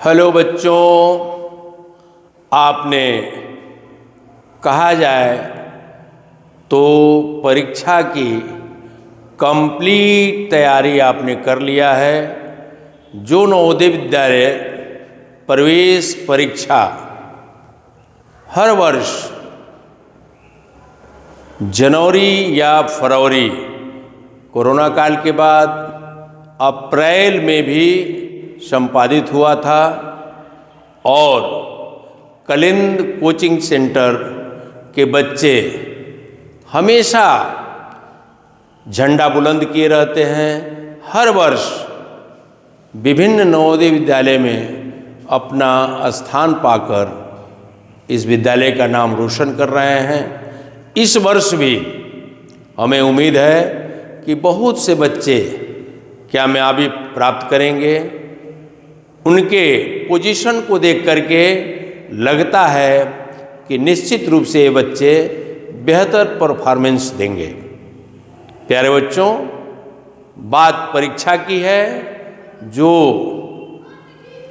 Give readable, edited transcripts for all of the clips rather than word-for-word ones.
Hello बच्चों, आपने कहा जाए तो परीक्षा की कंप्लीट तैयारी आपने कर लिया है। जो नवोदय विद्यालय प्रवेश परीक्षा हर वर्ष जनवरी या फरवरी कोरोना काल के बाद अप्रैल में भी संपादित हुआ था और कलिंद कोचिंग सेंटर के बच्चे हमेशा झंडा बुलंद किए रहते हैं। हर वर्ष विभिन्न नवोदय विद्यालय में अपना स्थान पाकर इस विद्यालय का नाम रोशन कर रहे हैं। इस वर्ष भी हमें उम्मीद है कि बहुत से बच्चे कामयाबी प्राप्त करेंगे। उनके पोजीशन को देख करके लगता है कि निश्चित रूप से ये बच्चे बेहतर परफॉर्मेंस देंगे। प्यारे बच्चों, बात परीक्षा की है जो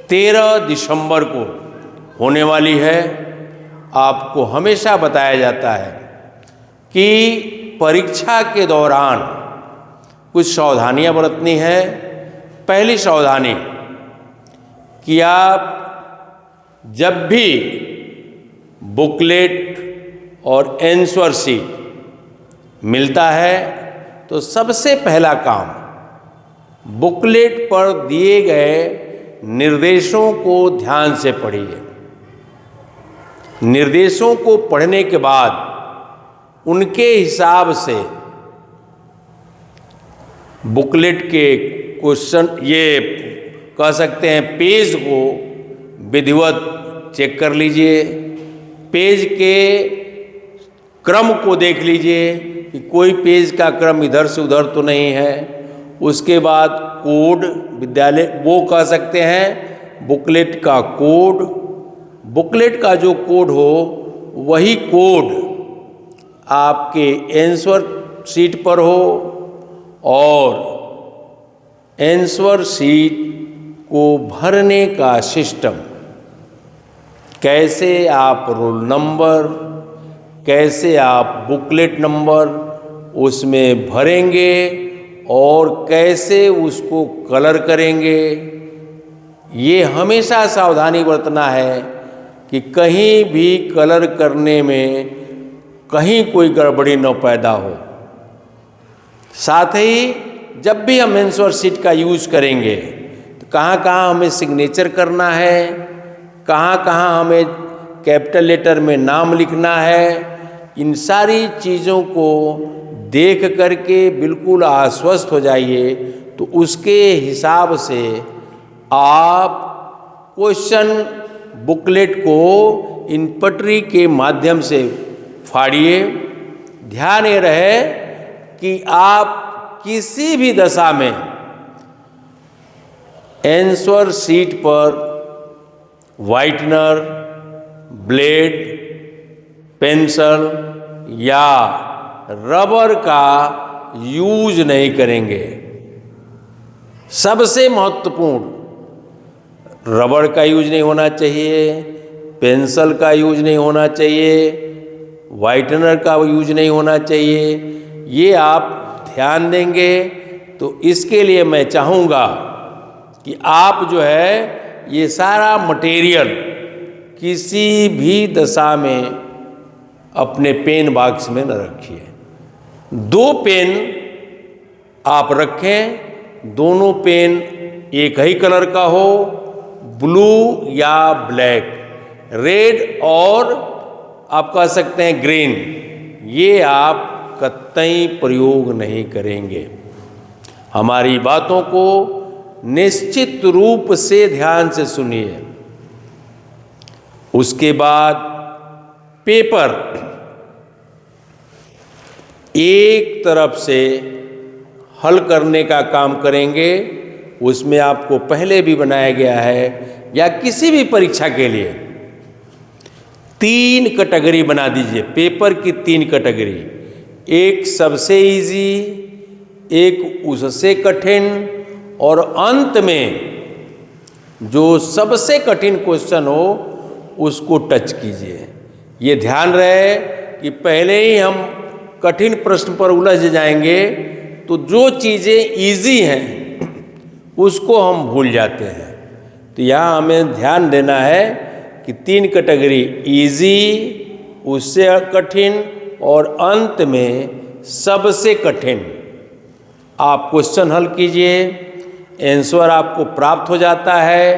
13 दिसंबर को होने वाली है। आपको हमेशा बताया जाता है कि परीक्षा के दौरान कुछ सावधानियां बरतनी है। पहली सावधानी कि आप जब भी बुकलेट और आंसर शीट मिलता है तो सबसे पहला काम बुकलेट पर दिए गए निर्देशों को ध्यान से पढ़िए। निर्देशों को पढ़ने के बाद उनके हिसाब से बुकलेट के क्वेश्चन, ये कह सकते हैं पेज को विधिवत चेक कर लीजिए। पेज के क्रम को देख लीजिए कि कोई पेज का क्रम इधर से उधर तो नहीं है। उसके बाद कोड, विद्यालय वो कह सकते हैं बुकलेट का कोड, बुकलेट का जो कोड हो वही कोड आपके आंसर शीट पर हो और आंसर शीट को भरने का सिस्टम, कैसे आप रोल नंबर, कैसे आप बुकलेट नंबर उसमें भरेंगे और कैसे उसको कलर करेंगे, ये हमेशा सावधानी बरतना है कि कहीं भी कलर करने में कहीं कोई गड़बड़ी न पैदा हो। साथ ही जब भी हम आंसर शीट का यूज करेंगे तो कहाँ कहाँ हमें सिग्नेचर करना है, कहाँ कहाँ हमें कैपिटल लेटर में नाम लिखना है, इन सारी चीज़ों को देख करके बिल्कुल आश्वस्त हो जाइए। तो उसके हिसाब से आप क्वेश्चन बुकलेट को इन पटरी के माध्यम से फाड़िए। ध्यान ये रहे कि आप किसी भी दशा में आंसर शीट पर व्हाइटनर, ब्लेड, पेंसिल या रबर का यूज नहीं करेंगे। सबसे महत्वपूर्ण, रबर का यूज नहीं होना चाहिए, पेंसिल का यूज नहीं होना चाहिए, व्हाइटनर का यूज नहीं होना चाहिए। ये आप ध्यान देंगे तो इसके लिए मैं चाहूँगा कि आप जो है ये सारा मटेरियल किसी भी दशा में अपने पेन बॉक्स में न रखिए। 2 पेन आप रखें, दोनों पेन एक ही कलर का हो, ब्लू या ब्लैक, रेड और आप कह सकते हैं ग्रीन, ये आप कतई प्रयोग नहीं करेंगे। हमारी बातों को निश्चित रूप से ध्यान से सुनिए। उसके बाद पेपर एक तरफ से हल करने का काम करेंगे। उसमें आपको पहले भी बनाया गया है या किसी भी परीक्षा के लिए 3 कैटेगरी बना दीजिए। पेपर की 3 कैटेगरी, एक सबसे इजी, एक उससे कठिन और अंत में जो सबसे कठिन क्वेश्चन हो उसको टच कीजिए। ये ध्यान रहे कि पहले ही हम कठिन प्रश्न पर उलझ जाएंगे तो जो चीज़ें इजी हैं उसको हम भूल जाते हैं। तो यहाँ हमें ध्यान देना है कि 3 कैटेगरी, इजी, उससे कठिन और अंत में सबसे कठिन। आप क्वेश्चन हल कीजिए, आंसर आपको प्राप्त हो जाता है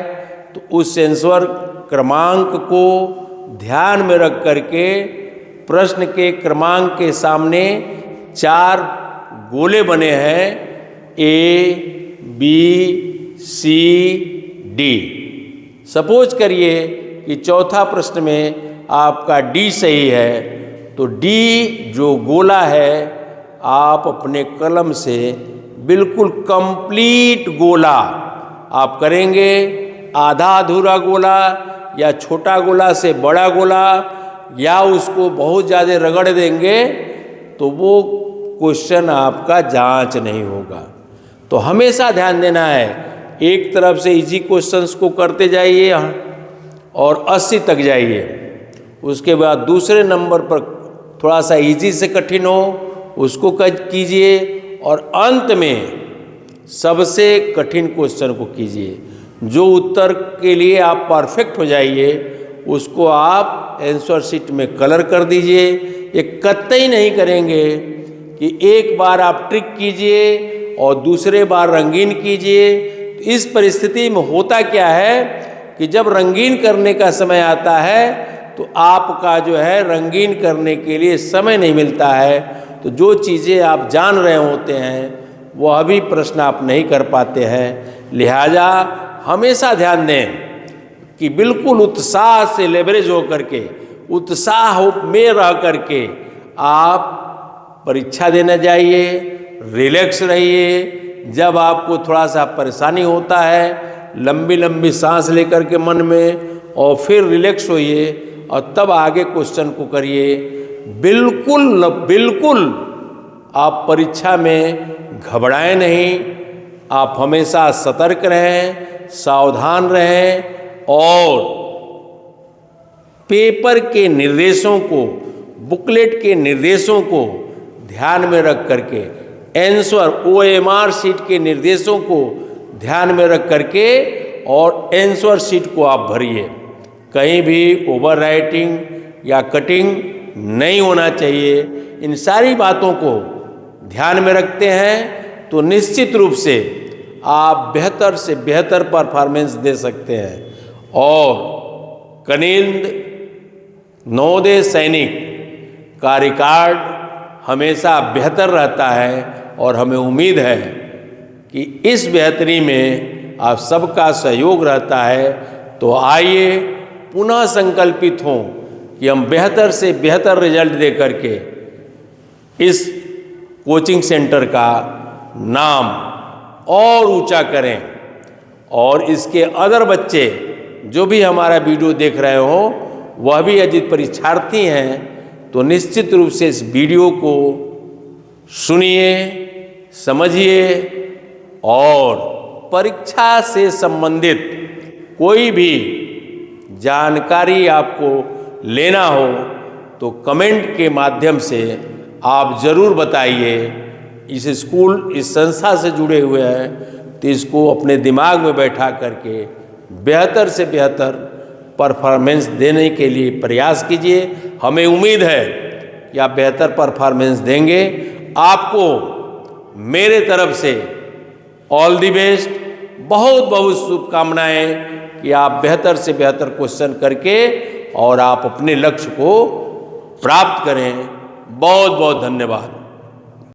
तो उस आंसर क्रमांक को ध्यान में रख करके प्रश्न के क्रमांक के सामने 4 गोले बने हैं, ए, बी, सी, डी। सपोज करिए कि चौथा प्रश्न में आपका डी सही है तो डी जो गोला है आप अपने कलम से बिल्कुल कंप्लीट गोला आप करेंगे। आधा अधूरा गोला या छोटा गोला से बड़ा गोला या उसको बहुत ज़्यादा रगड़ देंगे तो वो क्वेश्चन आपका जांच नहीं होगा। तो हमेशा ध्यान देना है, एक तरफ से इजी क्वेश्चंस को करते जाइए और 80 तक जाइए। उसके बाद दूसरे नंबर पर थोड़ा सा इजी से कठिन हो उसको कीजिए और अंत में सबसे कठिन क्वेश्चन को कीजिए। जो उत्तर के लिए आप परफेक्ट हो जाइए उसको आप आंसर शीट में कलर कर दीजिए। ये कतई नहीं करेंगे कि एक बार आप ट्रिक कीजिए और दूसरे बार रंगीन कीजिए। तो इस परिस्थिति में होता क्या है कि जब रंगीन करने का समय आता है तो आपका जो है रंगीन करने के लिए समय नहीं मिलता है। तो जो चीज़ें आप जान रहे होते हैं वह भी प्रश्न आप नहीं कर पाते हैं। लिहाजा हमेशा ध्यान दें कि बिल्कुल उत्साह से लेवरेज हो करके, उत्साह में रह करके आप परीक्षा देने जाइए, रिलैक्स रहिए। जब आपको थोड़ा सा परेशानी होता है लंबी लंबी सांस लेकर के मन में और फिर रिलैक्स होइए और तब आगे क्वेश्चन को करिए। बिल्कुल बिल्कुल आप परीक्षा में घबराएं नहीं, आप हमेशा सतर्क रहें, सावधान रहें और पेपर के निर्देशों को, बुकलेट के निर्देशों को ध्यान में रख करके, आंसर OMR शीट के निर्देशों को ध्यान में रख करके और आंसर शीट को आप भरिए। कहीं भी ओवर राइटिंग या कटिंग नहीं होना चाहिए। इन सारी बातों को ध्यान में रखते हैं तो निश्चित रूप से आप बेहतर से बेहतर परफॉर्मेंस दे सकते हैं। और कनिंद नवोदय सैनिक का रिकॉर्ड हमेशा बेहतर रहता है और हमें उम्मीद है कि इस बेहतरी में आप सबका सहयोग रहता है। तो आइए पुनः संकल्पित हों कि हम बेहतर से बेहतर रिजल्ट दे करके इस कोचिंग सेंटर का नाम और ऊंचा करें। और इसके अदर बच्चे जो भी हमारा वीडियो देख रहे हो वह भी यदि परीक्षार्थी हैं तो निश्चित रूप से इस वीडियो को सुनिए, समझिए और परीक्षा से संबंधित कोई भी जानकारी आपको लेना हो तो कमेंट के माध्यम से आप ज़रूर बताइए। इस स्कूल, इस संस्था से जुड़े हुए हैं तो इसको अपने दिमाग में बैठा करके बेहतर से बेहतर परफॉर्मेंस देने के लिए प्रयास कीजिए। हमें उम्मीद है कि आप बेहतर परफॉर्मेंस देंगे। आपको मेरे तरफ से ऑल द बेस्ट, बहुत बहुत शुभकामनाएं कि आप बेहतर से बेहतर क्वेश्चन करके और आप अपने लक्ष्य को प्राप्त करें। बहुत बहुत धन्यवाद।